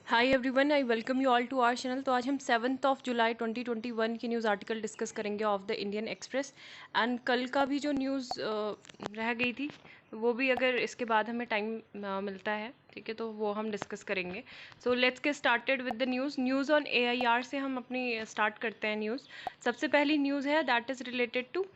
Hi everyone, I welcome you all to our channel. तो आज हम 7 जुलाई 2021 की न्यूज़ आर्टिकल डिस्कस करेंगे of the Indian Express. And कल का भी जो न्यूज़ रह गई थी वो भी अगर इसके बाद हमें टाइम मिलता है, ठीक है, तो वो हम डिस्कस करेंगे। So let's get started with the news on AIR से हम अपनी स्टार्ट करते हैं न्यूज़। सबसे पहली न्यूज़ है that is related to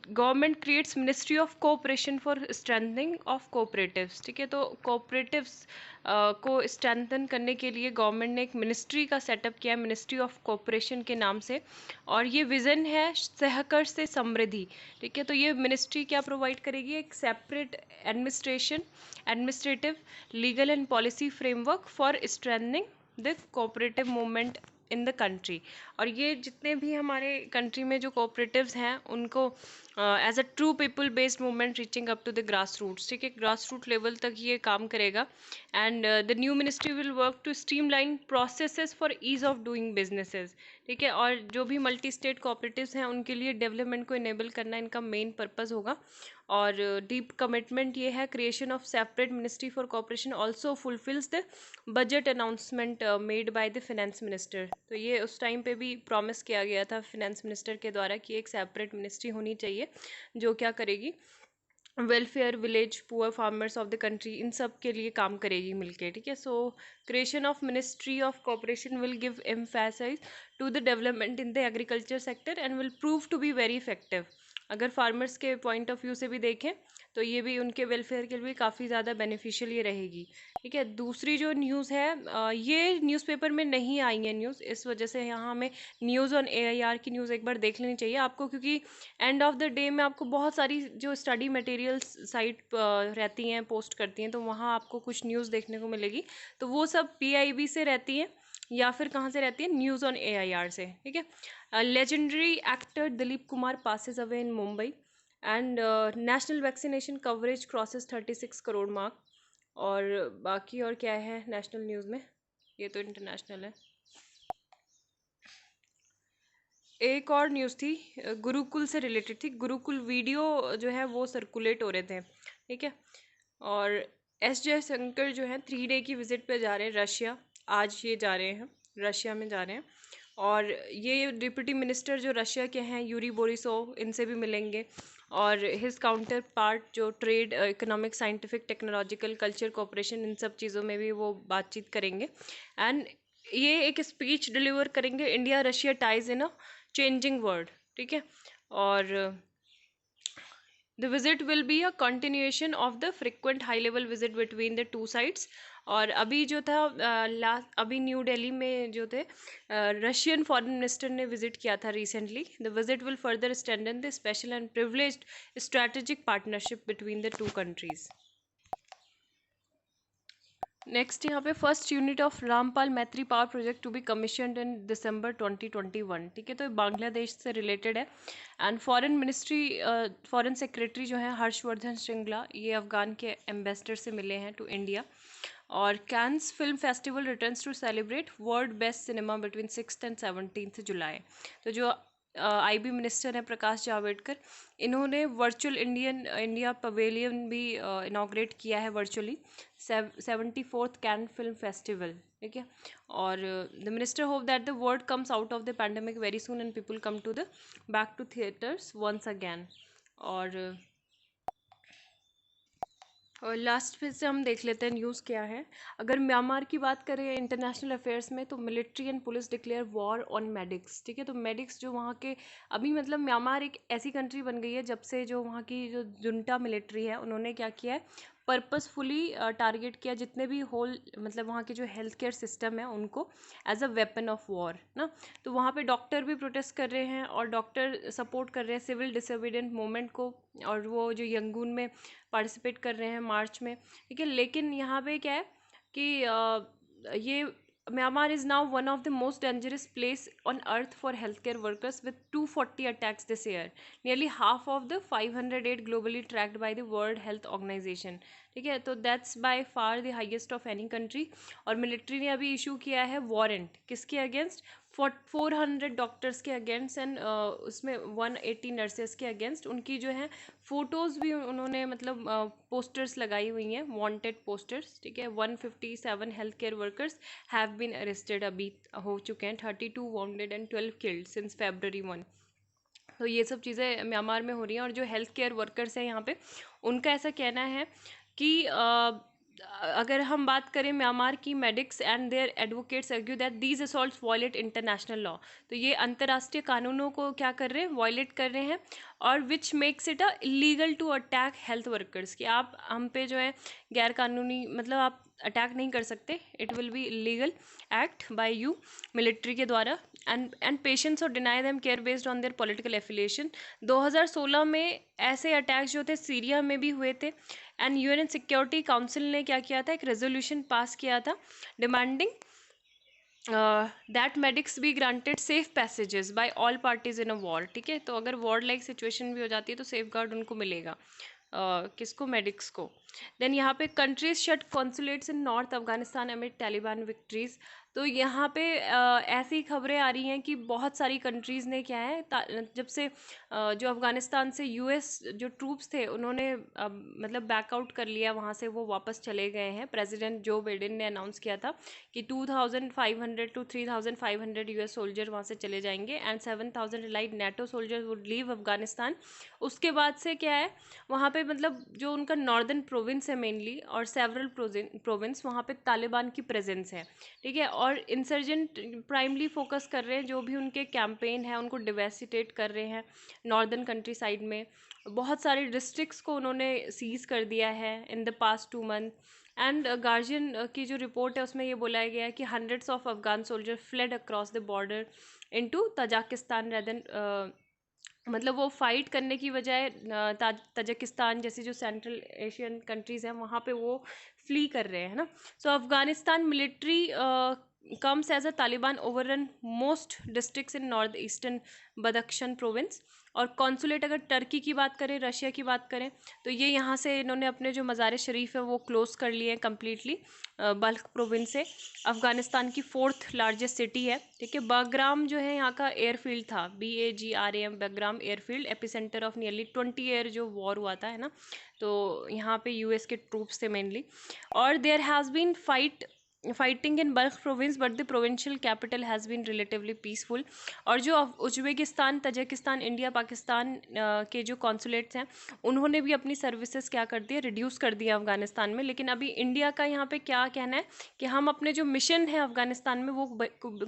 government creates ministry of cooperation for strengthening of cooperatives. ठीक है, तो कोऑपरेटिव्स को स्ट्रेंथन करने के लिए गवर्नमेंट ने एक मिनिस्ट्री का सेटअप किया है, मिनिस्ट्री ऑफ कोऑपरेशन के नाम से। और ये विज़न है सहकर से समृद्धि। ठीक है, तो ये मिनिस्ट्री क्या प्रोवाइड करेगी? एक separate administrative, legal and policy framework for strengthening the cooperative movement in the country. और ये जितने भी हमारे कंट्री में जो कोऑपरेटिव्स हैं उनको as a true people based movement reaching up to the grass roots, ठीक है, ग्रास रूट लेवल तक ये काम करेगा। And the new ministry will work to streamline processes for ease of doing businesses. ठीक है, और जो भी मल्टी स्टेट कोऑपरेटिव्स हैं उनके लिए डेवलपमेंट को इनेबल करना इनका मेन पर्पस होगा। और डीप कमिटमेंट ये है creation of separate ministry for cooperation also fulfils the budget announcement made by the finance minister. तो ये उस टाइम पे भी प्रॉमिस किया गया था फाइनेंस मिनिस्टर के द्वारा कि एक सेपरेट मिनिस्ट्री होनी चाहिए जो क्या करेगी, welfare, village, poor farmers of the country, इन सब के लिए काम करेगी मिलके। ठीक है, so creation of ministry of cooperation will give emphasise to the development in the agriculture sector and will prove to be very effective. अगर फार्मर्स के पॉइंट ऑफ व्यू से भी देखें तो ये भी उनके वेलफेयर के लिए काफ़ी ज़्यादा बेनिफिशियल ये रहेगी। ठीक है, दूसरी जो न्यूज़ है ये न्यूज़पेपर में नहीं आई है न्यूज़, इस वजह से यहाँ हमें न्यूज़ ऑन AIR की न्यूज़ एक बार देख लेनी चाहिए आपको, क्योंकि एंड ऑफ द डे में आपको बहुत सारी जो स्टडी मटेरियल्स साइट रहती हैं, पोस्ट करती हैं, तो वहाँ आपको कुछ न्यूज़ देखने को मिलेगी। तो वो सब PIB से रहती है या फिर कहाँ से रहती है? न्यूज़ ऑन AIR से। ठीक है, legendary actor Dilip Kumar passes away in Mumbai and national vaccination coverage crosses 36 crore mark. और बाकी और क्या है नेशनल न्यूज़ में? ये तो इंटरनेशनल है। एक और न्यूज़ थी गुरुकुल से रिलेटेड थी। गुरुकुल वीडियो जो है वो सर्कुलेट हो रहे थे। ठीक है, और S जयशंकर जो है 3 डे की विजिट पे जा रहे हैं रशिया। आज ये जा रहे हैं, रशिया में जा रहे हैं। और ये डिप्टी मिनिस्टर जो रशिया के हैं यूरी बोरिसोव, इनसे भी मिलेंगे। और हिज काउंटर पार्ट जो trade, economic, scientific, technological, culture cooperation, इन सब चीज़ों में भी वो बातचीत करेंगे। एंड ये एक स्पीच डिलीवर करेंगे, इंडिया रशिया टाइज इन अ चेंजिंग वर्ल्ड। ठीक है, और the visit will be a continuation of the frequent high level visit between the two sides. और अभी जो था लास्ट, अभी न्यू दिल्ली में जो थे रशियन फॉरेन मिनिस्टर ने विजिट किया था recently. The visit will further strengthen the special and privileged strategic partnership between the two countries. Next यहाँ पे first unit of Rampal Maitri power project to be commissioned in December 2021। ठीक है, तो ये बांग्लादेश से रिलेटेड है। And foreign ministry, foreign secretary जो है हर्षवर्धन श्रृंगला, ये अफगान के एम्बेसडर से मिले हैं टू इंडिया। और Cannes film festival returns to celebrate world best cinema between 6 and 17 July. तो जो IB मिनिस्टर हैं प्रकाश जावड़ेकर, इन्होंने वर्चुअल इंडिया पवेलियन भी इनाग्रेट किया है virtually, 74th can film festival. ठीक है, और the minister hope that the world comes out of the pandemic very soon and people come to the back to theatres once again. और last फिर से हम देख लेते हैं न्यूज़ क्या है। अगर म्यांमार की बात करें इंटरनेशनल अफेयर्स में, तो military and police declare war on medics. ठीक है, तो मेडिक्स जो वहाँ के, अभी मतलब म्यांमार एक ऐसी कंट्री बन गई है जब से जो वहाँ की जो जुंटा मिलिट्री है उन्होंने क्या किया है, पर्पसफुली टारगेट किया जितने भी होल, मतलब वहाँ के जो हेल्थ केयर सिस्टम है उनको as a weapon of war ना। तो वहाँ पे डॉक्टर भी प्रोटेस्ट कर रहे हैं और डॉक्टर सपोर्ट कर रहे हैं सिविल डिसोबीडिएंट मूवमेंट को, और वो जो यंगून में पार्टिसिपेट कर रहे हैं मार्च में। ठीक है, लेकिन यहाँ पे क्या है कि ये Myanmar is now one of the most dangerous place on earth for health care workers with 240 attacks this year, nearly half of the 508 globally tracked by the World Health Organization. ठीक है, तो that's by far the highest of any country. और military ने अभी issue किया है warrant किसके against, 400 doctors के अगेंस्ट एंड उसमें 180 नर्सेस के अगेंस्ट। उनकी जो है फ़ोटोज़ भी उन्होंने मतलब पोस्टर्स लगाई हुई हैं, वांटेड पोस्टर्स, ठीक है। 157 health care workers have been arrested, अभी हो चुके हैं, 32 wounded and 12 killed since February 1। तो ये सब चीज़ें म्यांमार में हो रही हैं। और जो हेल्थ केयर वर्कर्स हैं यहाँ पे, उनका ऐसा कहना है कि अगर हम बात करें म्यांमार की, medics and their advocates argue that these assaults violate international law. तो ये अंतर्राष्ट्रीय कानूनों को क्या कर रहे हैं, वायलेट कर रहे हैं। और which makes it illegal to attack health workers, कि आप हम पे जो है गैर कानूनी मतलब आप अटैक नहीं कर सकते, it will be illegal act by you, military के द्वारा। एंड पेशेंट्स और deny them care based on their political affiliation. 2016 में ऐसे अटैक्स जो थे सीरिया में भी हुए थे। एंड यूएन सिक्योरिटी काउंसिल ने क्या किया था, एक रेजोल्यूशन पास किया था demanding that medics be granted safe passages by all parties in a war. ठीक है, तो अगर वॉर लाइक सिचुएशन भी हो जाती है तो सेफ गार्ड उनको मिलेगा, किसको, मेडिक्स को। देन यहाँ पे countries shut consulates in north Afghanistan amid Taliban victories. तो यहाँ पे ऐसी खबरें आ रही हैं कि बहुत सारी कंट्रीज़ ने क्या है, जब से जो अफ़गानिस्तान से यूएस जो ट्रूप्स थे उन्होंने मतलब बैकआउट कर लिया वहाँ से, वो वापस चले गए हैं। प्रेसिडेंट जो बाइडेन ने अनाउंस किया था कि 2500 to 3500 यूएस सोल्जर वहाँ से चले जाएंगे and 7000 allied NATO soldiers would leave Afghanistan. उसके बाद से क्या है, वहाँ पे मतलब जो उनका नॉर्दर्न प्रोविंस है मेनली और सेवरल प्रोविंस, वहाँ पे तालिबान की प्रेजेंस है। ठीक है, और इंसर्जेंट प्राइमली फोकस कर रहे हैं, जो भी उनके कैंपेन है उनको डिवेसिटेट कर रहे हैं नॉर्दर्न कंट्री साइड में। बहुत सारे डिस्ट्रिक्ट्स को उन्होंने सीज कर दिया है in the past 2 month. And guardian की जो रिपोर्ट है उसमें ये बोला गया है कि hundreds of Afghan soldier fled across the border into Tajikistan rather मतलब वो फाइट करने की बजाय तजाकिस्तान जैसी जो सेंट्रल एशियन कंट्रीज़ हैं वहाँ पे वो फ्ली कर रहे हैं ना। So Afghanistan military comes as a Taliban overran most districts in north eastern Badakhshan province. और कॉन्सुलेट अगर टर्की की बात करें, रशिया की बात करें, तो ये यहाँ से इन्होंने अपने जो मज़ार शरीफ है वो क्लोज़ कर लिए हैं कम्प्लीटली बल्ख प्रोविंस से। अफ़गानिस्तान की 4th लार्जेस्ट सिटी है। ठीक है, बाग्राम जो है यहाँ का एयरफील्ड था, BAGRAM, Bagram airfield, epicentre of nearly 20 year जो वॉर हुआ था, है ना। तो यहाँ पे यूएस के ट्रूप्स थे मेनली। और there has been fighting in Balkh province but the provincial capital has been relatively peaceful. और जो उज्बेकिस्तान, तजाकिस्तान, इंडिया, पाकिस्तान के जो कॉन्सुलेट्स हैं उन्होंने भी अपनी सर्विसेज क्या कर दिया, रिड्यूस कर दिया अफगानिस्तान में। लेकिन अभी इंडिया का यहाँ पे क्या कहना है कि हम अपने जो मिशन है अफगानिस्तान में वो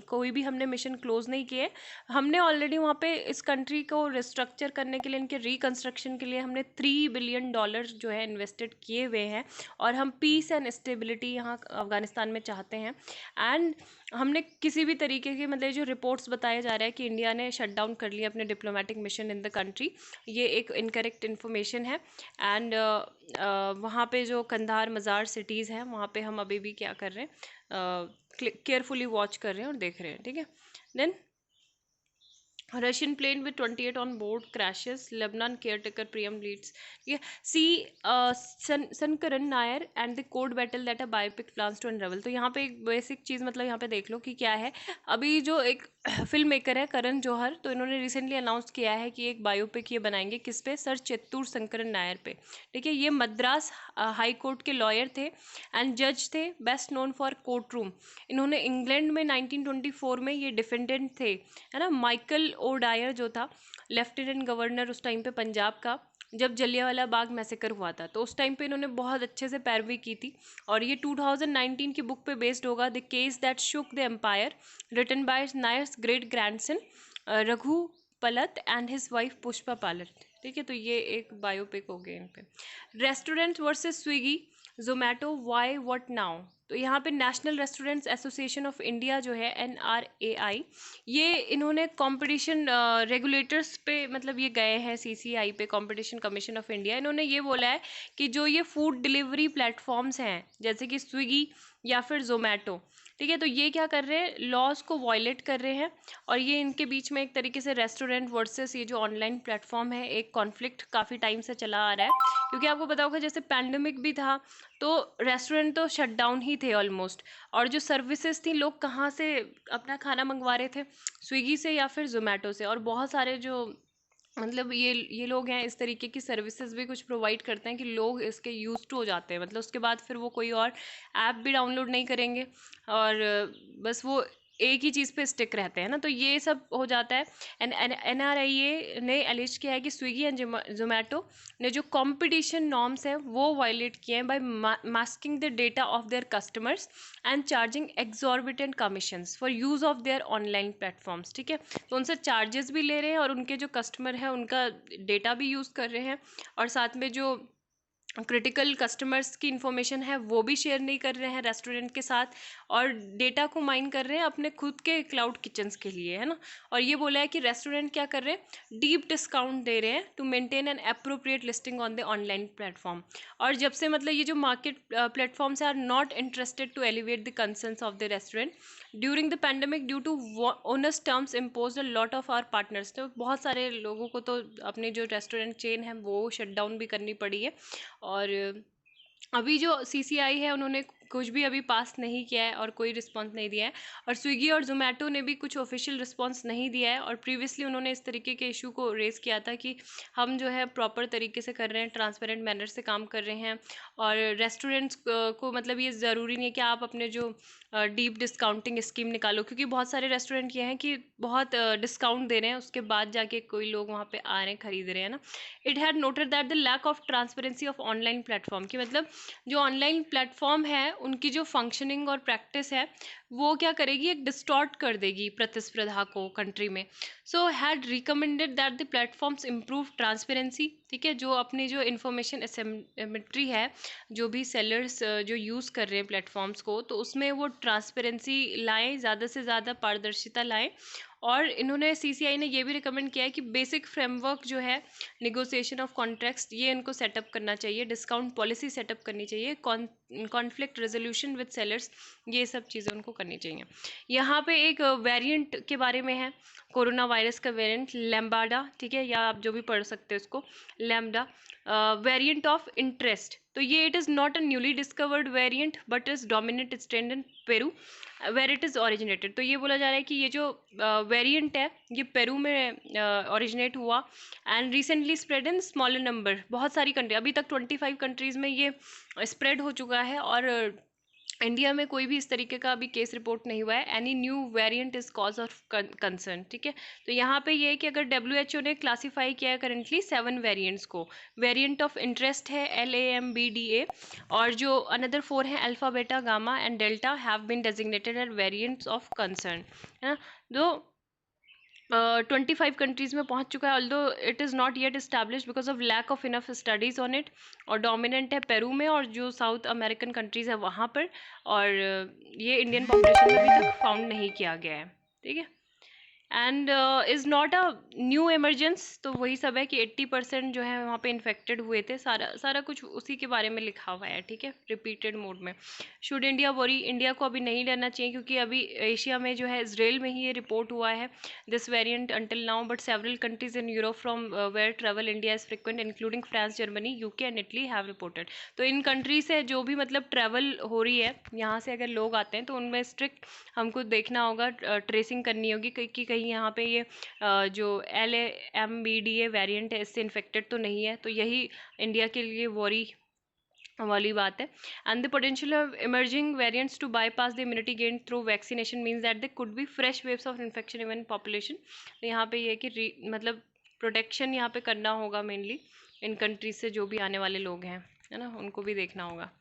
कोई भी हमने मिशन क्लोज नहीं किए। हमने ऑलरेडी वहाँ पे इस कंट्री को रिस्ट्रक्चर करने के लिए, इनके रिकन्स्ट्रक्शन के लिए हमने $3 बिलियन जो है इन्वेस्टेड किए हुए हैं। और हम पीस एंड स्टेबिलिटी यहाँ अफगानिस्तान में चाहते हैं। एंड हमने किसी भी तरीके की मतलब जो रिपोर्ट्स बताया जा रहा है कि इंडिया ने शट डाउन कर लिया अपने diplomatic mission in the country, ये एक इनकरेक्ट इन्फॉर्मेशन है। एंड वहाँ पे जो कंधार मज़ार सिटीज़ हैं वहाँ पे हम अभी भी क्या कर रहे हैं, केयरफुली वॉच कर रहे हैं और देख रहे हैं। ठीक है, then Russian plane with 28 on board crashes, Lebanon caretaker premier leads. ठीक है, C Sankaran Nair and the court battle that a biopic plans to unravel. तो यहाँ पे एक बेसिक चीज़ मतलब यहाँ पे देख लो कि क्या है। अभी जो एक फिल्म मेकर है करण जौहर, तो इन्होंने रिसेंटली अनाउंस किया है कि एक बायोपिक ये बनाएंगे, किस पे, सर चित्तूर शंकरन नायर पे। ठीक है, ये मद्रास हाई कोर्ट के लॉयर थे एंड जज थे, best known for court room. इन्होंने इंग्लैंड में 1924 में ये डिफेंडेंट थे, है ना। माइकल ओ डायर जो था लेफ्टिनेंट गवर्नर उस टाइम पे पंजाब का, जब जलियांवाला बाग मैसेकर हुआ था, तो उस टाइम पे इन्होंने बहुत अच्छे से पैरवी की थी। और ये 2019 की बुक पे बेस्ड होगा, the case that shook the empire, written by Nair's great grandson Raghu Palat and his wife Pushpa Palat. ठीक है, तो ये एक बायोपिक हो गया इन पे। Restaurant versus Swiggy Zomato, why what now. तो यहाँ पे national restaurants association of India जो है NRAI, ये इन्होंने कंपटीशन रेगुलेटर्स पे मतलब ये गए हैं CCI पे, कंपटीशन कमीशन ऑफ इंडिया। इन्होंने ये बोला है कि जो ये फूड डिलीवरी प्लेटफॉर्म्स हैं जैसे कि स्विगी या फिर जोमेटो, ठीक है। तो ये क्या कर रहे हैं, लॉज को वायलेट कर रहे हैं, और ये इनके बीच में एक तरीके से रेस्टोरेंट वर्सेस ये जो ऑनलाइन प्लेटफॉर्म है, एक कॉन्फ्लिक्ट काफ़ी टाइम से चला आ रहा है। क्योंकि आपको पता होगा जैसे पैंडमिक भी था तो रेस्टोरेंट तो शट डाउन ही थे ऑलमोस्ट, और जो सर्विसेज थी, लोग कहाँ से अपना खाना मंगवा रहे थे, स्विगी से या फिर जोमेटो से। और बहुत सारे जो मतलब ये लोग हैं, इस तरीके की सर्विसेज भी कुछ प्रोवाइड करते हैं कि लोग इसके यूज टू हो जाते हैं, मतलब उसके बाद फिर वो कोई और ऐप भी डाउनलोड नहीं करेंगे, और बस वो एक ही चीज़ पे स्टिक रहते हैं ना, तो ये सब हो जाता है। NRIA ने एलिज किया है कि स्विगी एंड जोमेटो ने जो कंपटीशन नॉर्म्स हैं वो वायलेट किए हैं by masking the data of their customers and charging exorbitant commissions for use of their online platforms. ठीक है, तो उनसे चार्जेस भी ले रहे हैं, और उनके जो कस्टमर हैं उनका डेटा भी यूज़ कर रहे हैं, और साथ में जो क्रिटिकल कस्टमर्स की इन्फॉर्मेशन है वो भी शेयर नहीं कर रहे हैं रेस्टोरेंट के साथ, और डेटा को माइन कर रहे हैं अपने खुद के क्लाउड किचन्स के लिए, है ना। और ये बोला है कि रेस्टोरेंट क्या कर रहे हैं, डीप डिस्काउंट दे रहे हैं to maintain an appropriate listing on the online platform. और जब से मतलब ये जो market platforms are not interested to elevate the concerns of the restaurant during the pandemic due to owners terms impose a lot of our partners. तो बहुत सारे लोगों को तो अपने जो रेस्टोरेंट चेन है वो शट डाउन भी करनी पड़ी है। और अभी जो CCI है उन्होंने कुछ भी अभी पास नहीं किया है और कोई रिस्पांस नहीं दिया है, और स्विगी और जोमेटो ने भी कुछ ऑफिशियल रिस्पांस नहीं दिया है। और प्रीवियसली उन्होंने इस तरीके के इशू को रेज़ किया था कि हम जो है प्रॉपर तरीके से कर रहे हैं, ट्रांसपेरेंट मैनर से काम कर रहे हैं, और रेस्टोरेंट्स को मतलब ये ज़रूरी नहीं है कि आप अपने जो डीप डिस्काउंटिंग स्कीम निकालो, क्योंकि बहुत सारे रेस्टोरेंट ये हैं कि बहुत डिस्काउंट दे रहे हैं, उसके बाद जाके कोई लोग वहाँ पे आ रहे हैं, खरीद रहे हैं ना। It had noted that the lack of transparency of online platform, कि मतलब जो ऑनलाइन प्लेटफॉर्म है उनकी जो फंक्शनिंग और प्रैक्टिस है वो क्या करेगी, एक डिस्टॉर्ट कर देगी प्रतिस्पर्धा को कंट्री में। So had recommended that the platforms improve transparency. ठीक है, जो अपनी जो इन्फॉर्मेशन एसिमेट्री है, जो भी सेलर्स जो यूज़ कर रहे हैं प्लेटफॉर्म्स को, तो उसमें वो ट्रांसपेरेंसी लाएँ, ज़्यादा से ज़्यादा पारदर्शिता लाएँ। और इन्होंने CCI ने ये भी रिकमेंड किया है कि बेसिक फ्रेमवर्क जो है निगोशिएशन ऑफ कॉन्ट्रैक्ट्स, ये इनको सेटअप करना चाहिए, डिस्काउंट पॉलिसी सेटअप करनी चाहिए, कॉन्फ्लिक्ट रेजोल्यूशन विद सेलर्स, ये सब चीज़ें उनको करनी चाहिए। यहाँ पे एक वेरिएंट के बारे में है, कोरोना वायरस का वेरिएंट लैम्बाडा। ठीक है, या आप जो भी पढ़ सकते हो इसको, लैम्बडा वेरिएंट ऑफ इंटरेस्ट। तो ये it is not a newly discovered variant but is dominant strain in Peru where it is originated. तो ये बोला जा रहा है कि ये जो वेरिएंट है ये पेरू में ओरिजिनेट हुआ, and recently spread in smaller number, बहुत सारी कंट्री, अभी तक 25 कंट्रीज़ में ये स्प्रेड हो चुका है, और इंडिया में कोई भी इस तरीके का अभी केस रिपोर्ट नहीं हुआ है। Any new variant is cause of concern. ठीक है, तो यहाँ पे ये है कि अगर WHO ने क्लासीफाई किया है करेंटली 7 वेरिएंट्स को, वेरिएंट ऑफ इंटरेस्ट है LAMBDA, और जो अनदर 4 हैं alpha beta gamma and delta have been designated as variants of concern, है ना। दो 25 कंट्रीज़ में पहुंच चुका है, although it is not yet establish because of lack of enough studies on it, और डोमिनेंट है पेरू में और जो साउथ अमेरिकन कंट्रीज़ है वहाँ पर, और ये इंडियन पॉपुलेशन में अभी तक फाउंड नहीं किया गया है। ठीक है, and is not a new emergence. तो वही सब है कि 80% जो है वहाँ पे इन्फेक्टेड हुए थे, सारा सारा कुछ उसी के बारे में लिखा हुआ है। ठीक है, रिपीटेड मोड में। शुड इंडिया वरी, इंडिया को अभी नहीं डरना चाहिए, क्योंकि अभी एशिया में जो है इजराइल में ही ये रिपोर्ट हुआ है this variant until now, but several countries in Europe from where travel India is frequent including France, Germany, UK and Italy have reported. तो इन कंट्री से जो भी मतलब ट्रैवल हो रही है, यहाँ से अगर लोग आते हैं तो उनमें स्ट्रिक्ट हमको देखना होगा, ट्रेसिंग करनी होगी कि कहीं यहाँ पे ये जो LAMBDA वेरिएंट है इससे इन्फेक्टेड तो नहीं है। तो यही इंडिया के लिए वॉरी वाली बात है। And the potential of emerging variants to bypass the immunity gain through vaccination means that they could be fresh waves of infection even population. तो यहाँ पे ये है कि मतलब प्रोटेक्शन यहाँ पे करना होगा मेनली इन कंट्रीज से जो भी आने वाले लोग हैं, है ना, उनको भी देखना होगा।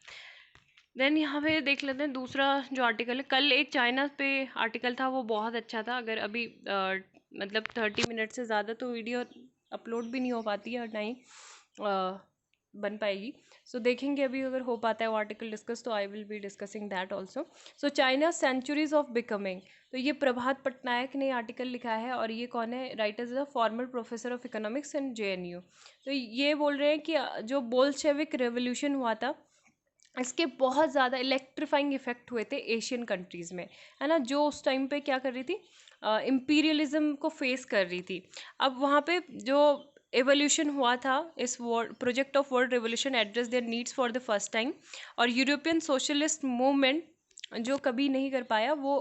देन यहाँ पे देख लेते हैं दूसरा जो आर्टिकल है। कल एक चाइना पे आर्टिकल था, वो बहुत अच्छा था। अगर अभी मतलब 30 मिनट से ज़्यादा तो वीडियो अपलोड भी नहीं हो पाती है और ना ही बन पाएगी। सो देखेंगे अभी अगर हो पाता है वो आर्टिकल डिस्कस, तो I will be discussing that also. So China centuries of becoming, तो ये प्रभात पटनायक ने आर्टिकल लिखा है, और ये कौन है, writers a former professor of economics in JNU। तो ये बोल रहे हैं कि जो बोल्शेविक रेवोल्यूशन हुआ था इसके बहुत ज़्यादा इलेक्ट्रीफाइंग इफेक्ट हुए थे एशियन कंट्रीज़ में, है ना, जो उस टाइम पे क्या कर रही थी, इम्पीरियलिज्म को फेस कर रही थी। अब वहाँ पे जो एवोल्यूशन हुआ था इस world project of world revolution address there needs for the first time, और यूरोपियन सोशलिस्ट मूवमेंट जो कभी नहीं कर पाया वो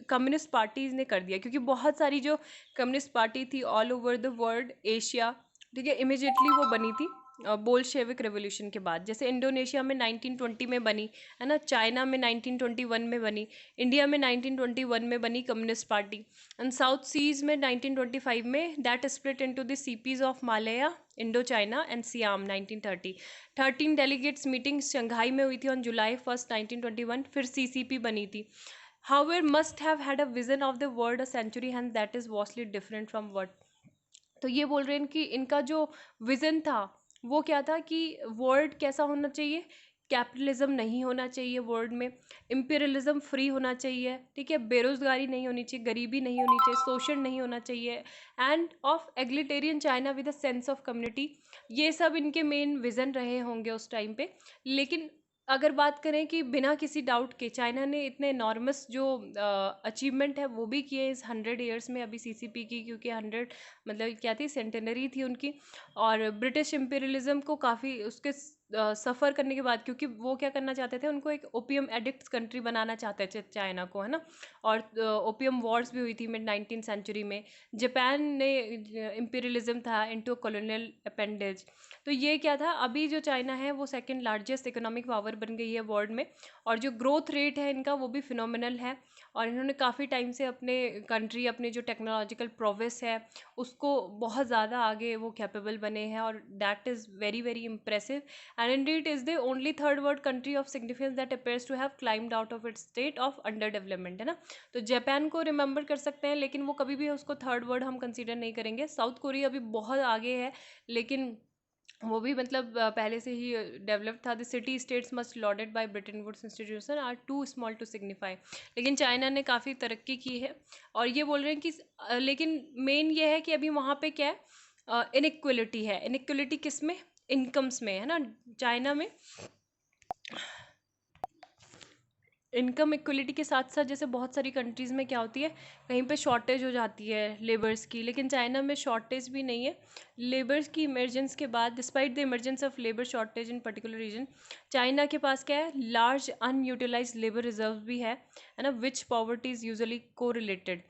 कम्युनिस्ट पार्टीज ने कर दिया, क्योंकि बहुत सारी जो कम्युनिस्ट पार्टी थी all over the world, Asia, ठीक है, इमिजिएटली वो बनी थी बोल्शेविक रेवोल्यूशन के बाद। जैसे इंडोनेशिया में 1920 में बनी, है ना, चाइना में 1921 में बनी, इंडिया में 1921 में बनी communist party, and south seas में 1925 में that split into the CPs of Malaya, Indochina and Siam 1930। 13 delegates meeting Shanghai में हुई थी ऑन July 1, 1921, फिर सीसीपी बनी थी। However, must have had a vision of the world a century hence that is vastly different from what। तो ये बोल रहे हैं कि इनका जो विज़न था वो क्या था कि वर्ल्ड कैसा होना चाहिए, कैपिटलिज्म नहीं होना चाहिए वर्ल्ड में, इम्पीरियलिज्म फ्री होना चाहिए, ठीक है, बेरोजगारी नहीं होनी चाहिए, गरीबी नहीं होनी चाहिए, शोषण नहीं होना चाहिए, and of egalitarian China with a sense of community. ये सब इनके मेन विज़न रहे होंगे उस टाइम पे। लेकिन अगर बात करें कि बिना किसी डाउट के चाइना ने इतने नॉर्मस जो अचीवमेंट है वो भी किए इस 100 ईयर्स में, अभी सीसीपी की, क्योंकि 100 मतलब क्या थी, सेंटेनरी थी उनकी। और ब्रिटिश इम्पीरियलिज्म को काफ़ी उसके सफ़र करने के बाद, क्योंकि वो क्या करना चाहते थे, उनको एक ओपियम एडिक्ट कंट्री बनाना चाहते थे चाइना को, है ना, और ओपियम वॉर्स भी हुई थी मिड 19th सेंचुरी में। जापान ने इम्पीरियलिज्म था इनटू कॉलोनियल अपेंडेज। तो ये क्या था, अभी जो चाइना है वो सेकंड लार्जेस्ट इकोनॉमिक पावर बन गई है वर्ल्ड में, और जो ग्रोथ रेट है इनका वो भी फिनोमिनल है, और इन्होंने काफ़ी टाइम से अपने कंट्री, अपने जो टेक्नोलॉजिकल प्रोग्रेस है उसको बहुत ज़्यादा आगे वो कैपेबल बने हैं, और that is very very impressive. And indeed is the only third world country of significance that appears to have climbed out of its state of under development, है ना। तो जापान को रिमेंबर कर सकते हैं, लेकिन वो कभी भी उसको थर्ड वर्ल्ड हम कंसीडर नहीं करेंगे। साउथ कोरिया अभी बहुत आगे है, लेकिन वो भी मतलब पहले से ही डेवलप था। The city states must loaded by Britain woods institution are too small to signify. लेकिन चाइना ने काफ़ी तरक्की की है, और ये बोल रहे हैं कि लेकिन मेन ये है कि अभी वहाँ पे क्या है, इनइक्वलिटी है। इनइक्वलिटी किस में, इनकम्स में, है ना, चाइना में इनकम इक्वलिटी के साथ साथ जैसे बहुत सारी कंट्रीज़ में क्या होती है, कहीं पे शॉर्टेज हो जाती है लेबर्स की, लेकिन चाइना में शॉर्टेज भी नहीं है लेबर्स की। इमरजेंस के बाद, despite the emergence of labour shortage in particular region, China के पास क्या है, लार्ज अनयूटिलाइज लेबर रिजर्व भी है ना, विच पॉवर्टी इज़ यूजली को रिलेटेड।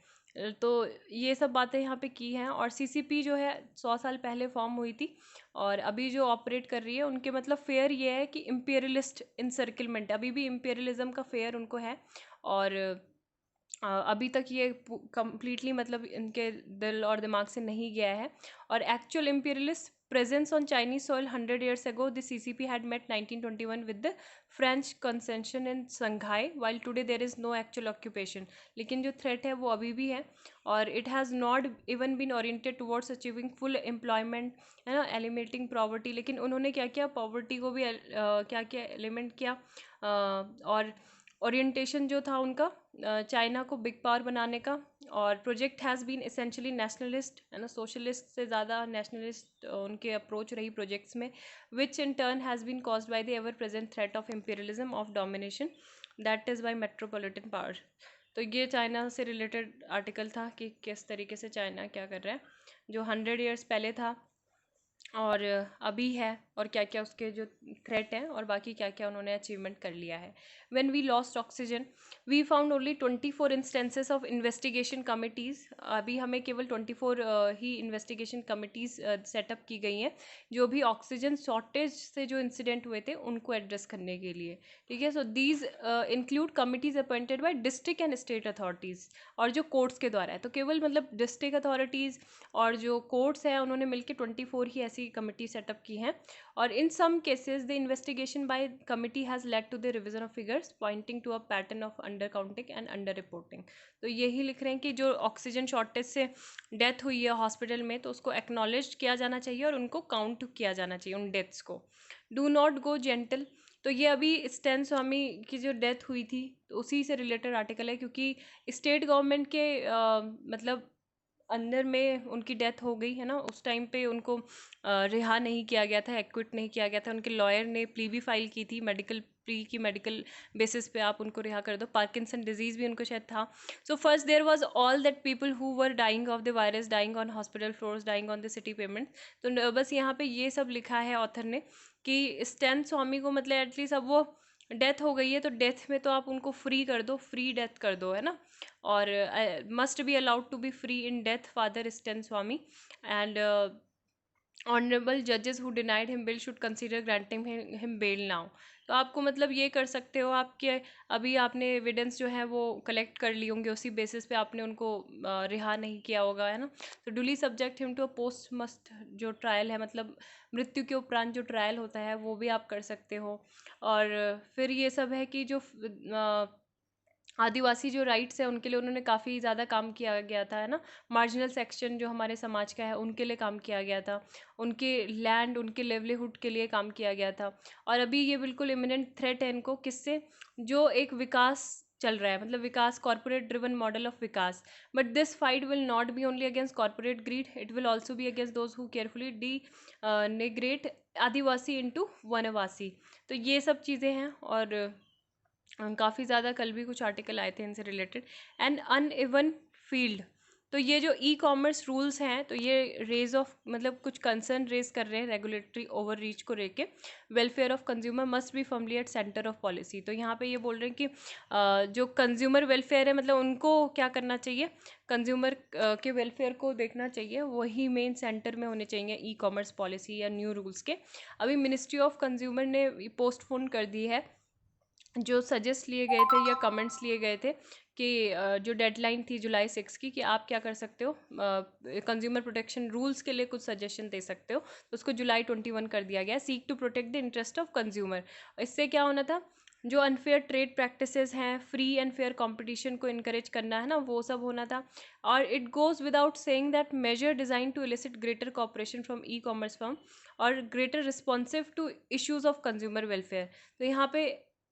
तो ये सब बातें यहाँ पे की हैं। और सीसीपी जो है 100 साल पहले फॉर्म हुई थी, और अभी जो ऑपरेट कर रही है उनके मतलब फेयर ये है कि इम्पेरियलिस्ट इंसर्किलमेंट, अभी भी इम्पेरियलिज्म का फेयर उनको है। और अभी तक ये कम्प्लीटली मतलब इनके दिल और दिमाग से नहीं गया है। और actual imperialist presence on Chinese soil 100 years ago, the CCP had met 1921 with the French concession in Shanghai, while today there is no actual occupation। लेकिन जो थ्रेट है वो अभी भी है, और it has not even been oriented towards achieving full employment, है ना, एलिमिनेटिंग पॉवर्टी। लेकिन उन्होंने क्या किया, पॉवर्टी को भी क्या क्या एलिमेंट किया, और ओरिएंटेशन जो था उनका चाइना को बिग पावर बनाने का। और project has been essentially nationalist, है ना, सोशलिस्ट से ज़्यादा नेशनलिस्ट उनके अप्रोच रही प्रोजेक्ट्स में, which in turn has been caused by the ever present threat of imperialism of domination that is by metropolitan power. तो ये चाइना से रिलेटेड आर्टिकल था कि किस तरीके से चाइना क्या कर रहा है, जो 100 ईयर्स पहले था और अभी है, और क्या क्या उसके जो थ्रेट हैं, और बाकी क्या क्या उन्होंने अचीवमेंट कर लिया है। When we lost oxygen we found only 24 instances of investigation committees. अभी हमें केवल 24 ही इन्वेस्टिगेशन कमिटीज़ सेटअप की गई हैं, जो भी ऑक्सीजन शॉर्टेज से जो इंसिडेंट हुए थे उनको एड्रेस करने के लिए, ठीक है। So these include committees appointed by district and state authorities, और जो कोर्ट्स के द्वारा है, तो केवल मतलब डिस्ट्रिक्ट अथॉरिटीज़ और जो कोर्ट्स हैं उन्होंने मिलकर 24 ही ऐसी कमिटी सेटअप की हैं। और in some cases the investigation by committee has led to the revision of figures pointing to a pattern of undercounting and underreporting. तो यही लिख रहे हैं कि जो ऑक्सीजन शॉर्टेज से डेथ हुई है हॉस्पिटल में, तो उसको एक्नॉलेज किया जाना चाहिए और उनको काउंट किया जाना चाहिए उन डेथ्स को। डू नॉट गो जेंटल, तो ये अभी स्टैन स्वामी की जो डेथ हुई थी तो उसी से रिलेटेड आर्टिकल है, क्योंकि स्टेट गवर्नमेंट के मतलब अंदर में उनकी डेथ हो गई है ना, उस टाइम पे उनको रिहा नहीं किया गया था, एक्विट नहीं किया गया था। उनके लॉयर ने प्ली भी फाइल की थी, मेडिकल प्री की मेडिकल बेसिस पे आप उनको रिहा कर दो। पार्किंसन डिजीज़ भी उनको शायद था। So first there was all that people who were dying of the virus, dying on hospital floors, dying on the city payment. तो बस यहाँ पे ये सब लिखा है ऑथर ने कि स्टैन स्वामी को मतलब एटलीस्ट अब वो डेथ हो गई है तो डेथ में तो आप उनको फ्री कर दो, फ्री डेथ कर दो, है ना। और must be allowed to be free in death father Stan Swamy, and honourable जजेस who denied him bail should consider granting him bail now. तो आपको मतलब ये कर सकते हो आपके, अभी आपने एविडेंस जो है वो कलेक्ट कर ली होंगे, उसी बेसिस पे आपने उनको रिहा नहीं किया होगा, है ना। तो duly subject him to a post mortem जो ट्रायल है, मतलब मृत्यु के उपरांत जो ट्रायल होता है वो भी आप कर सकते हो। और फिर ये सब है कि जो आदिवासी जो राइट्स है उनके लिए उन्होंने काफ़ी ज़्यादा काम किया गया था, है ना। मार्जिनल सेक्शन जो हमारे समाज का है उनके लिए काम किया गया था, उनके लैंड, उनके लेवलीहुड के लिए काम किया गया था। और अभी ये बिल्कुल इमिनेंट थ्रेट है इनको, किससे, जो एक विकास चल रहा है, मतलब विकास, कॉर्पोरेट ड्रिवन मॉडल ऑफ विकास। But this fight will not be only against corporate greed, it will also be against those who carefully denigrate Adivasi into Vanvasi. तो ये सब चीज़ें हैं। और काफ़ी ज़्यादा कल भी कुछ आर्टिकल आए थे इनसे रिलेटेड। एंड अनइवन फील्ड, तो ये जो ई कॉमर्स रूल्स हैं तो ये रेज ऑफ मतलब कुछ कंसर्न रेज कर रहे हैं रेगुलेटरी ओवर रीच को लेके। Welfare of consumer must be firmly at centre of policy. तो यहाँ पे ये बोल रहे हैं कि जो कंज्यूमर वेलफेयर है मतलब उनको क्या करना चाहिए, कंज्यूमर के वेलफेयर को देखना चाहिए, वही मेन सेंटर में होने चाहिए ई कॉमर्स पॉलिसी या न्यू रूल्स के। अभी मिनिस्ट्री ऑफ कंज्यूमर ने पोस्टपोन कर दी है जो सजेस्ट लिए गए थे या कमेंट्स लिए गए थे कि जो डेडलाइन थी जुलाई 6 की, कि आप क्या कर सकते हो, कंज्यूमर प्रोटेक्शन रूल्स के लिए कुछ सजेशन दे सकते हो, तो उसको जुलाई 21 कर दिया गया। Seek to protect the interest of consumer. इससे क्या होना था, जो अनफेयर ट्रेड प्रैक्टिसेस हैं, फ्री एंड फेयर कंपटीशन को इनकरेज करना है ना, वो सब होना था। और it goes without saying that measure designed to elicit greater cooperation from e commerce firm और greater responsive to issues of consumer welfare. तो यहाँ पे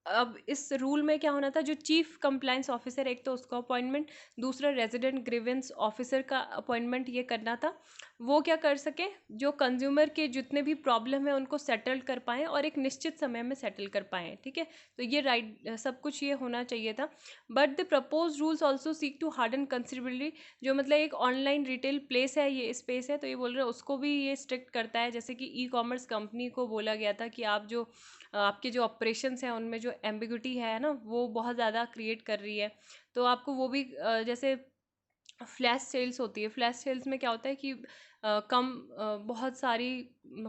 अब इस रूल में क्या होना था, जो चीफ कंप्लाइंस ऑफिसर, एक तो उसका अपॉइंटमेंट, दूसरा रेजिडेंट ग्रीवेंस ऑफिसर का अपॉइंटमेंट ये करना था। वो क्या कर सके, जो कंज्यूमर के जितने भी प्रॉब्लम है उनको सेटल कर पाएँ और एक निश्चित समय में सेटल कर पाएँ, ठीक है। तो ये राइट सब कुछ ये होना चाहिए था। But the propose rules also seek to harden considerably, जो मतलब एक ऑनलाइन रिटेल प्लेस है, ये स्पेस है, तो ये बोल रहे हैं उसको भी ये स्ट्रिक्ट करता है। जैसे कि ई कॉमर्स कंपनी को बोला गया था कि आप जो आपके जो ऑपरेशंस हैं उनमें जो एम्बिग्यूटी है ना वो बहुत ज़्यादा क्रिएट कर रही है। तो आपको वो भी जैसे फ्लैश सेल्स होती है, फ्लैश सेल्स में क्या होता है कि कम बहुत सारी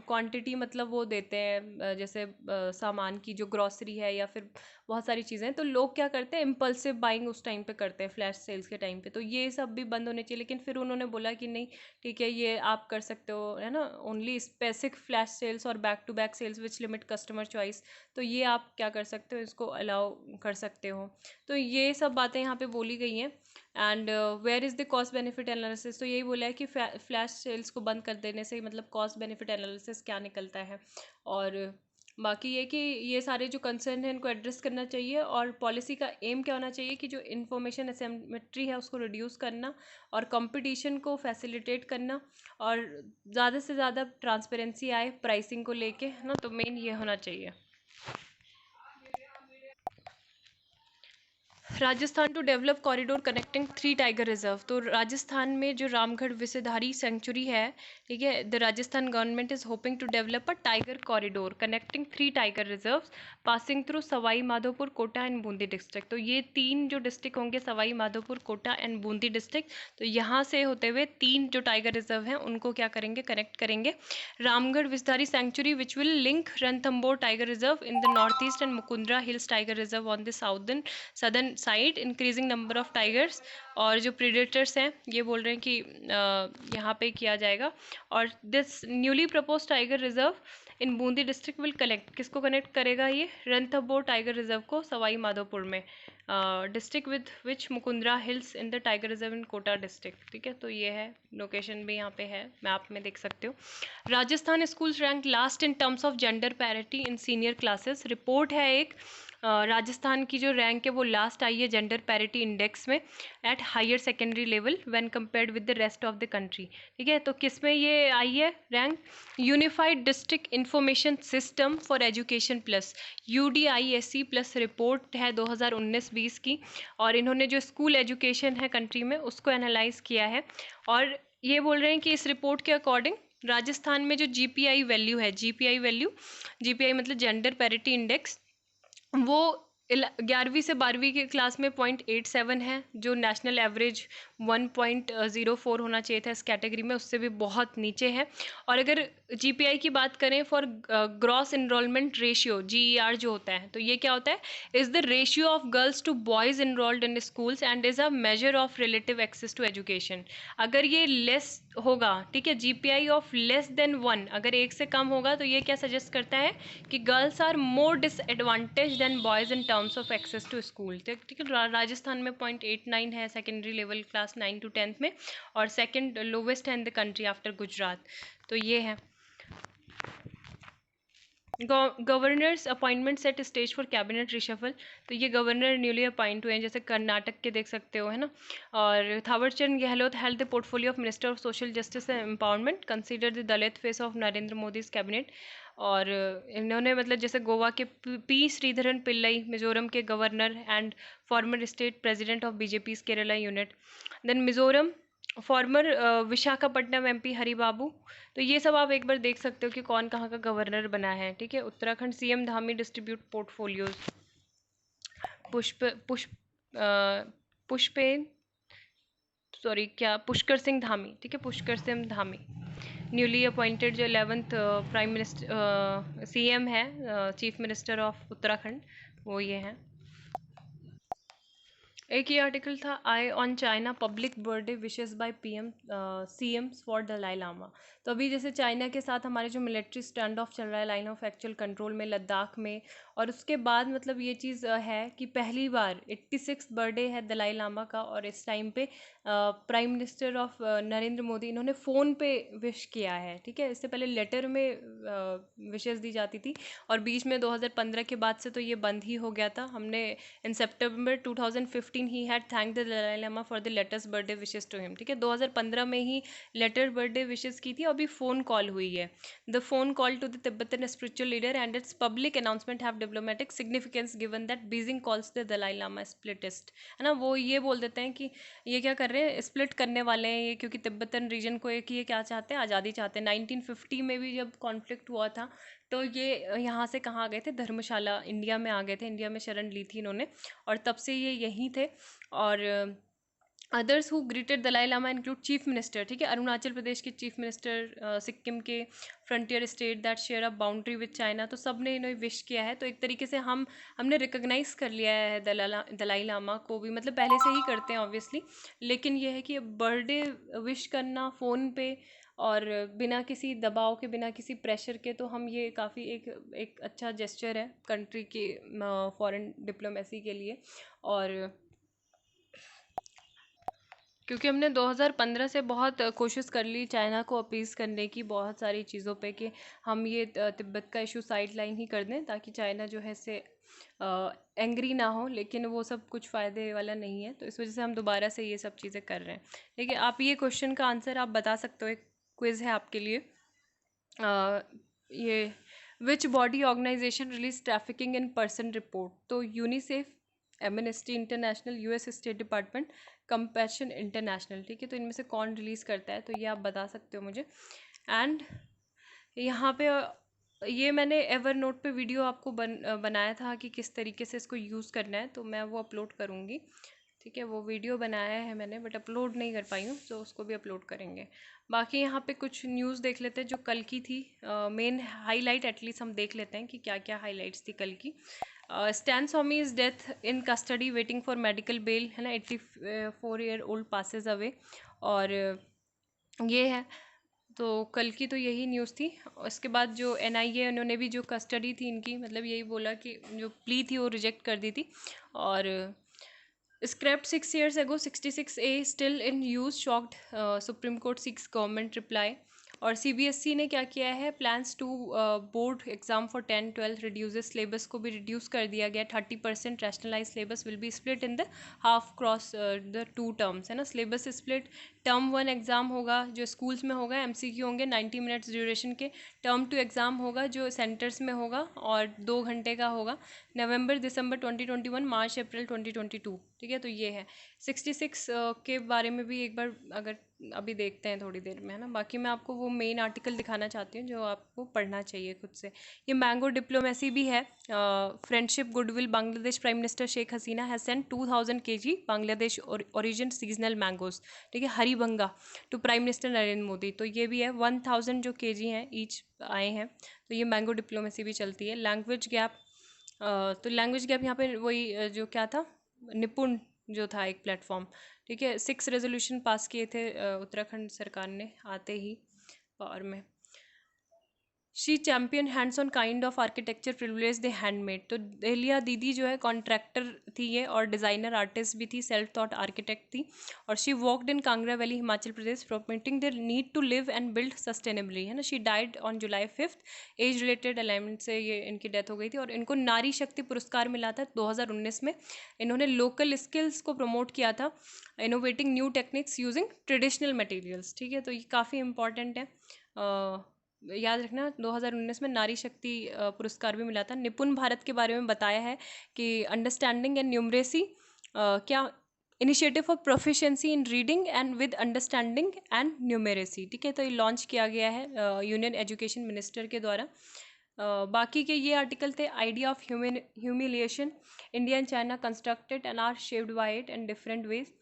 क्वांटिटी मतलब वो देते हैं, जैसे सामान की जो ग्रॉसरी है या फिर बहुत सारी चीज़ें, तो लोग क्या करते हैं, इम्पल्सिव बाइंग उस टाइम पे करते हैं फ्लैश सेल्स के टाइम पे। तो ये सब भी बंद होने चाहिए। लेकिन फिर उन्होंने बोला कि नहीं ठीक है, ये आप कर सकते हो, है ना, ओनली स्पेसिफिक फ्लैश सेल्स और back to back sales which limit customer choice. तो ये आप क्या कर सकते हो, इसको अलाउ कर सकते हो। तो ये सब बातें यहाँ पे बोली गई हैं। And where is the cost benefit analysis, तो यही बोला है कि फ्लैश सेल्स को बंद कर देने से मतलब कॉस्ट बेनिफिट एनालिसिस क्या निकलता है। और बाकी ये कि ये सारे जो कंसर्न हैं इनको एड्रेस करना चाहिए। और पॉलिसी का एम क्या होना चाहिए कि जो इन्फॉर्मेशन एसिमेट्री है उसको रिड्यूस करना और कंपटीशन को फैसिलिटेट करना और ज़्यादा से ज़्यादा ट्रांसपेरेंसी आए प्राइसिंग को लेके, है ना। तो मेन ये होना चाहिए। Rajasthan to develop corridor connecting 3 tiger reserve. तो राजस्थान में जो रामगढ़ विषधारी सेंचुरी है, ठीक है, the Rajasthan government is hoping to develop a tiger corridor connecting 3 tiger reserve passing through Sawai Madhopur, Kota and Bundi district. तो ये 3 जो डिस्ट्रिक्ट होंगे, सवाई माधोपुर, कोटा एंड बूंदी डिस्ट्रिक्ट, तो यहाँ से होते हुए 3 जो टाइगर रिजर्व हैं उनको क्या करेंगे, कनेक्ट करेंगे। Ramgarh Vishdhari sanctuary which will link Ranthambore tiger reserve in the north east and Mukundra hills tiger reserve on the southern side, increasing number of tigers. और जो प्रीडेटर्स हैं ये बोल रहे हैं कि यहाँ पे किया जाएगा। और this newly propose tiger reserve in Bundi district will connect, किसको कनेक्ट करेगा, ये रणथंबोर टाइगर रिजर्व को सवाई माधोपुर में district with which Mukundra hills in the tiger reserve in Kota district, ठीक है। तो ये है, लोकेशन भी यहाँ पे है, मैप में देख सकते हो। Rajasthan schools rank last in terms of gender parity in senior classes, report है एक राजस्थान की जो रैंक है वो लास्ट आई है जेंडर पैरिटी इंडेक्स में at higher secondary level when compared with the rest of the country. ठीक है, तो किस में ये आई है rank? Unified district information system for education plus, UDISC plus report है 2019-20 की, और इन्होंने जो स्कूल एजुकेशन है कंट्री में उसको एनालाइज किया है, और ये बोल रहे हैं कि इस रिपोर्ट के अकॉर्डिंग राजस्थान में जो GPI वैल्यू है, GPI मतलब जेंडर पैरिटी इंडेक्स, वो 11वीं से 12वीं के क्लास में 0.87 है, जो नेशनल एवरेज 1.04 होना चाहिए था इस कैटेगरी में, उससे भी बहुत नीचे है। और अगर GPI की बात करें for gross enrolment ratio, GER जो होता है, तो ये क्या होता है? Is the ratio of girls to boys enrolled in schools and is a major of relative access to education. अगर ये लेस होगा, ठीक है, GPI ऑफ लेस देन 1, अगर एक से कम होगा, तो ये क्या सजेस्ट करता है कि girls are more disadvantage than boys in terms of access to school. ठीक है, राजस्थान में 0.89 है सेकेंडरी लेवल क्लास 9 to 10 में, और सेकेंड लोवेस्ट है in the country after Gujarat. तो ये है governors appointment set stage for cabinet reshuffle. तो ये गवर्नर न्यूली अपॉइंट हुए हैं, जैसे कर्नाटक के देख सकते हो, है ना। और Thawarchand Gehlot held the portfolio of minister of social justice and empowerment, consider the Dalit face of Narendra Modi's cabinet. और इन्होंने मतलब जैसे गोवा के P श्रीधरन पिल्लई, मिजोरम के governor and former state president of BJP's Kerala unit, then Mizoram former Visakhapatnam MP Haribabu. तो ये सब आप एक बार देख सकते हो कि कौन कहाँ का गवर्नर बना है। ठीक है, Uttarakhand CM Dhami distribute portfolios, पुष्प पुष्प पुष्पेन सॉरी क्या पुष्कर सिंह धामी। ठीक है, पुष्कर सिंह धामी न्यूली अपॉइंटेड जो 11th प्राइम मिनिस्टर CM है, चीफ मिनिस्टर ऑफ उत्तराखंड, वो ये हैं। एक ये आर्टिकल था, eye on China public birthday wishes by PM CMs for Dalai Lama. तो अभी जैसे चाइना के साथ हमारे जो मिलिट्री स्टैंड ऑफ चल रहा है लाइन ऑफ एक्चुअल कंट्रोल में लद्दाख में, और उसके बाद मतलब ये चीज़ है कि पहली बार 86 बर्थडे है दलाई लामा का, और इस टाइम पे prime minister of Narendra Modi इन्होंने फ़ोन पे विश किया है। ठीक है, इससे पहले लेटर में विशेस दी जाती थी, और बीच में 2015 के बाद से तो ये बंद ही हो गया था। हमने इन September 2015 ही had thank the Dalai Lama for the latest birthday wishes to him. ठीक है, 2015 में ही लेटर बर्थडे विशेस की थी, अभी फ़ोन कॉल हुई है। The phone call to the Tibetan spiritual leader and its public announcement have diplomatic significance given that Beijing calls the Dalai Lama splittist. है ना, वो ये बोल देते हैं कि ये क्या कर रहे हैं, स्प्लिट करने वाले हैं ये, क्योंकि तिब्बतन रीजन को एक ये क्या चाहते हैं, आज़ादी चाहते हैं। 1950 में भी जब कॉन्फ्लिक्ट हुआ था, तो ये यहाँ से कहाँ आ गए थे, धर्मशाला इंडिया में आ गए थे, इंडिया में शरण ली थी इन्होंने, और तब से ये यहीं थे। और others who greeted Dalai Lama include chief minister. ठीक है, अरुणाचल प्रदेश के चीफ मिनिस्टर, सिक्किम के frontier state that share a boundary with China. तो सब ने इन्हें विश किया है, तो एक तरीके से हमने रिकॉग्नाइज कर लिया है दलाई लामा को भी, मतलब पहले से ही करते हैं ऑब्वियसली, लेकिन यह है कि बर्थडे विश करना फ़ोन पे और बिना किसी दबाव के, बिना किसी प्रेशर के, तो हम ये काफ़ी एक अच्छा जेस्चर है कंट्री की फॉरेन डिप्लोमेसी के लिए। और क्योंकि हमने 2015 से बहुत कोशिश कर ली चाइना को अपीज़ करने की बहुत सारी चीज़ों पे, कि हम ये तिब्बत का इशू साइड लाइन ही कर दें, ताकि चाइना जो है इससे एंग्री ना हो, लेकिन वो सब कुछ फ़ायदे वाला नहीं है, तो इस वजह से हम दोबारा से ये सब चीज़ें कर रहे हैं। ठीक है, आप ये क्वेश्चन का आंसर आप बता सकते हो, एक क्विज़ है आपके लिए। ये which body organisation release trafficking in person report? तो UNICEF, Amnesty International, US state department, compassion international. ठीक है, तो इनमें से कौन रिलीज़ करता है, तो ये आप बता सकते हो मुझे। एंड यहाँ पे ये मैंने एवर नोट पे वीडियो आपको बनाया था कि किस तरीके से इसको यूज़ करना है, तो मैं वो अपलोड करूँगी। ठीक है, वो वीडियो बनाया है मैंने, बट अपलोड नहीं कर पाई हूँ, तो उसको भी अपलोड करेंगे। बाकी यहाँ पे कुछ न्यूज़ देख लेते हैं जो कल की थी, मेन हाईलाइट एटलीस्ट हम देख लेते हैं कि क्या क्या हाईलाइट्स थी कल की। Stan Swamy is death in custody waiting for medical bail, है ना, 84-year-old पासेज अवे। और ये है, तो कल की तो यही न्यूज़ थी। उसके बाद जो NIA उन्होंने भी जो कस्टडी थी इनकी, मतलब यही बोला कि जो प्ली थी वो रिजेक्ट कर दी थी। और scrapped 6 years ago, 66A still in use, shocked Supreme Court seeks government reply। और सीबीएसई ने क्या किया है, plans to board exam for 10-12 reduces syllabus को भी रिड्यूस कर दिया गया। 30% rationalise syllabus will be split in the half cross the 2 terms, है ना। सिलेबस स्प्लिट, टर्म 1 एग्जाम होगा जो स्कूल्स में होगा, एमसीक्यू होंगे 90 मिनट्स ड्यूरेशन के। टर्म 2 एग्जाम होगा जो सेंटर्स में होगा और 2 घंटे का होगा, नवंबर दिसंबर 2021, मार्च अप्रैल 2022, ठीक है। तो ये है 66 के बारे में भी एक बार अगर अभी देखते हैं थोड़ी देर में, है ना। बाकी मैं आपको वो मेन आर्टिकल दिखाना चाहती हूँ जो आपको पढ़ना चाहिए खुद से। ये मैंगो डिप्लोमेसी भी है, friendship goodwill Bangladesh prime minister Sheikh Hasina has sent 2000 kg Bangladesh origin seasonal mangoes, ठीक है, Haribhanga, to prime minister Narendra Modi. तो ये भी है 1000 जो kg हैं ईच आए हैं। तो ये मैंगो डिप्लोमेसी भी चलती है। लैंग्वेज गैप, तो लैंग्वेज गैप यहाँ पे वही जो क्या था, निपुण जो था एक प्लेटफॉर्म, ठीक है। 6 रेजोल्यूशन पास किए थे उत्तराखंड सरकार ने आते ही पावर में। She champion hands on kind of architecture privilege the handmade. तो देलिया दीदी जो है कॉन्ट्रैक्टर थी ये, और डिज़ाइनर आर्टिस्ट भी थी, सेल्फ थॉट आर्किटेक्ट थी। और she walked in Kangra valley Himachal Pradesh promoting the need to live and build sustainably, है ना। She died on July 5 age related alignment से ये इनकी डेथ हो गई थी। और इनको नारी शक्ति पुरस्कार मिला था 2019 में। इन्होंने लोकल स्किल्स को प्रमोट किया था, innovating new techniques using traditional materials, ठीक है। तो ये काफ़ी इंपॉर्टेंट है, याद रखना। 2019 में नारी शक्ति पुरस्कार भी मिला था। निपुण भारत के बारे में बताया है कि अंडरस्टैंडिंग एंड न्यूमरेसी, क्या initiative for proficiency in reading and with understanding and numeracy, ठीक है। तो ये लॉन्च किया गया है यूनियन एजुकेशन मिनिस्टर के द्वारा। बाकी के ये आर्टिकल थे, idea of humiliation, India and China constructed and are shaped by it and different ways,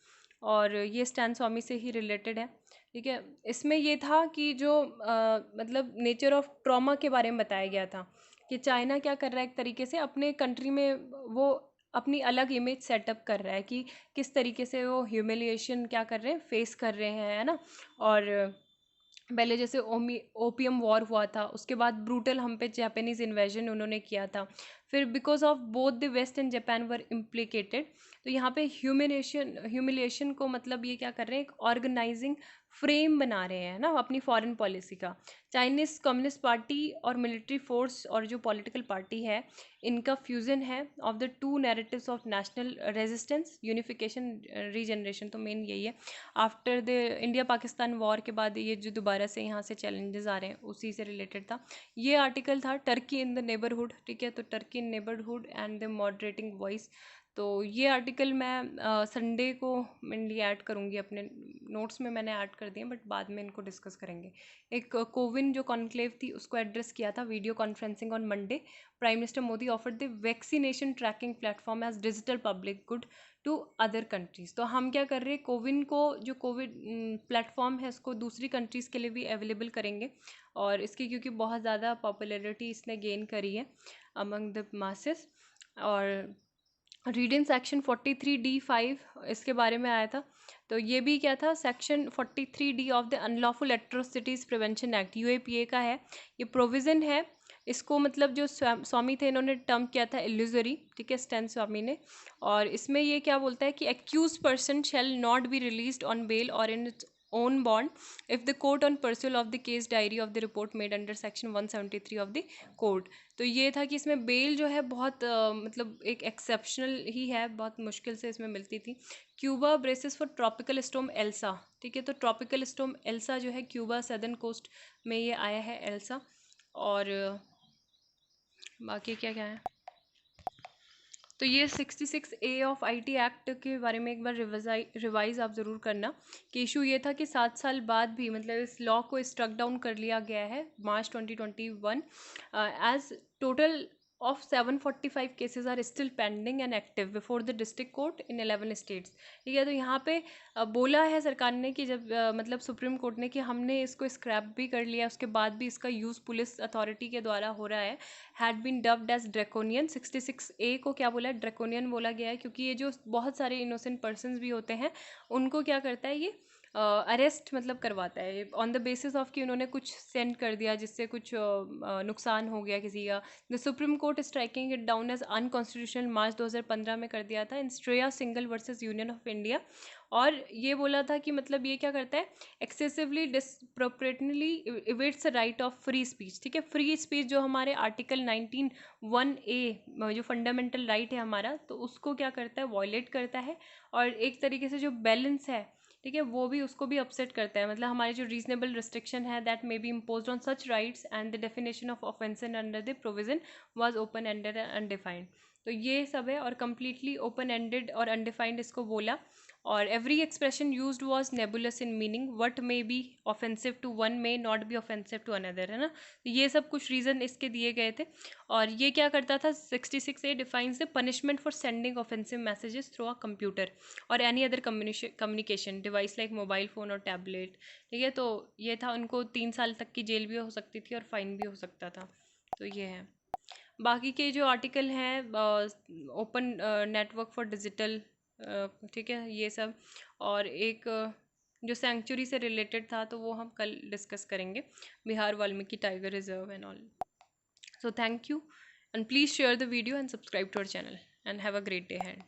और ये स्टैन स्वामी से ही रिलेटेड है, ठीक है। इसमें ये था कि जो मतलब नेचर ऑफ ट्रॉमा के बारे में बताया गया था कि चाइना क्या कर रहा है, एक तरीके से अपने कंट्री में वो अपनी अलग इमेज सेटअप कर रहा है कि किस तरीके से वो ह्यूमिलिएशन क्या कर रहे हैं, फेस कर रहे हैं, है ना। और पहले जैसे ओपियम वॉर हुआ था, उसके बाद ब्रूटल हम पे जापानीज इन्वेजन उन्होंने किया था, फिर because of both the west and Japan were implicated. तो यहाँ पे ह्यूमिलिएशन को मतलब ये क्या कर रहे हैं, एक ऑर्गेनाइजिंग फ्रेम बना रहे हैं ना अपनी फॉरेन पॉलिसी का। चाइनीज़ कम्युनिस्ट पार्टी और मिलिट्री फोर्स और जो पॉलिटिकल पार्टी है, इनका फ्यूजन है of the two narratives of national resistance, unification, regeneration. तो मेन यही है। After the India Pakistan war के बाद ये जो दोबारा से यहाँ से चैलेंजेस आ रहे हैं, उसी से रिलेटेड था ये आर्टिकल था। टर्की इन द नेबरहुड, ठीक है। तो Turkey in neighbourhood and the moderating voice, तो ये आर्टिकल मैं संडे को मेनली ऐड करूँगी अपने नोट्स में, मैंने ऐड कर दिए बट बाद में इनको डिस्कस करेंगे। एक कोविन जो कॉन्क्लेव थी उसको एड्रेस किया था, video conferencing on Monday, prime minister Modi offered the vaccination tracking platform as digital public good to other countries. तो हम क्या कर रहे हैं, कोविन को जो कोविड प्लेटफॉर्म है उसको दूसरी कंट्रीज़ के लिए भी अवेलेबल करेंगे। और इसकी क्योंकि बहुत ज़्यादा पॉपुलैरिटी इसने गेन करी है अमंग द मासेस। और रीड इन सेक्शन 43D(5) इसके बारे में आया था। तो ये भी क्या था, section 43D of the unlawful atrocities prevention act, UAPA का है ये प्रोविज़न है। इसको मतलब जो स्वामी थे इन्होंने टर्म किया था इल्यूजरी, ठीक है, स्टैन स्वामी ने। और इसमें ये क्या बोलता है कि accused person shall not be released on bail और in its own bond if the court on pursuit of the case diary of the report made under section 173 of the code। तो ये था कि इसमें बेल जो है बहुत मतलब एक एक्सेप्शनल ही है, बहुत मुश्किल से इसमें मिलती थी। Cuba braces for tropical storm Elsa, ठीक है। तो ट्रॉपिकल स्टॉर्म एल्सा जो है क्यूबा सदर्न कोस्ट में ये आया है एल्सा। और बाकी क्या क्या है, तो ये 66A ऑफ IT एक्ट के बारे में एक बार रिवाइज आप ज़रूर करना कि इशू ये था कि 7 साल बाद भी मतलब इस लॉ को स्ट्रक डाउन कर लिया गया है मार्च 2021, as total of 745 cases are still pending and active before the district court in 11 states, ठीक है। तो यहाँ पे बोला है सरकार ने कि जब मतलब सुप्रीम कोर्ट ने कि हमने इसको स्क्रैप भी कर लिया, उसके बाद भी इसका यूज़ पुलिस अथॉरिटी के द्वारा हो रहा है, had been dubbed as draconian. 66A को क्या बोला है, ड्रैकोनियन बोला गया है, क्योंकि ये जो बहुत सारे इनोसेंट पर्सनस भी होते हैं उनको क्या करता है ये अरेस्ट मतलब करवाता है ऑन द बेसिस ऑफ कि उन्होंने कुछ सेंड कर दिया जिससे कुछ नुकसान हो गया किसी का। The supreme court striking it down as unconstitutional March 2015 में कर दिया था in Shreya Singhal versus union of India. और ये बोला था कि मतलब ये क्या करता है, excessively disproportionately invades right of free speech. ठीक है, फ्री स्पीच जो हमारे आर्टिकल 19(1)(a) जो फंडामेंटल राइट है हमारा, तो उसको क्या करता है, वॉयलेट करता है। और एक तरीके से जो बैलेंस है, ठीक है, वो भी उसको भी अपसेट करता है। मतलब हमारी जो रीजनेबल रिस्ट्रिक्शन है that may be imposed on such rights and the definition of offence under the provision was open ended and undefined. तो ये सब है, और कम्प्लीटली ओपन एंडेड और अनडिफाइंड इसको बोला। और every expression used was nebulous in meaning, what may be offensive to one may not be offensive to another, है ना। तो ये सब कुछ रीज़न इसके दिए गए थे। और ये क्या करता था, 66A defines the punishment for sending offensive messages through a computer और any other communication device like mobile phone और टैबलेट। ठीक है, तो ये था, उनको 3 साल तक की जेल भी हो सकती थी और फाइन भी हो सकता था। तो ये है। बाकी के जो आर्टिकल हैं, ओपन नेटवर्क फॉर डिजिटल, ठीक है, ये सब। और एक जो सेंचुरी से रिलेटेड था, तो वो हम कल डिस्कस करेंगे, Bihar Valmiki tiger reserve and all. So thank you, and please share the video and subscribe to our channel, and have a great day ahead.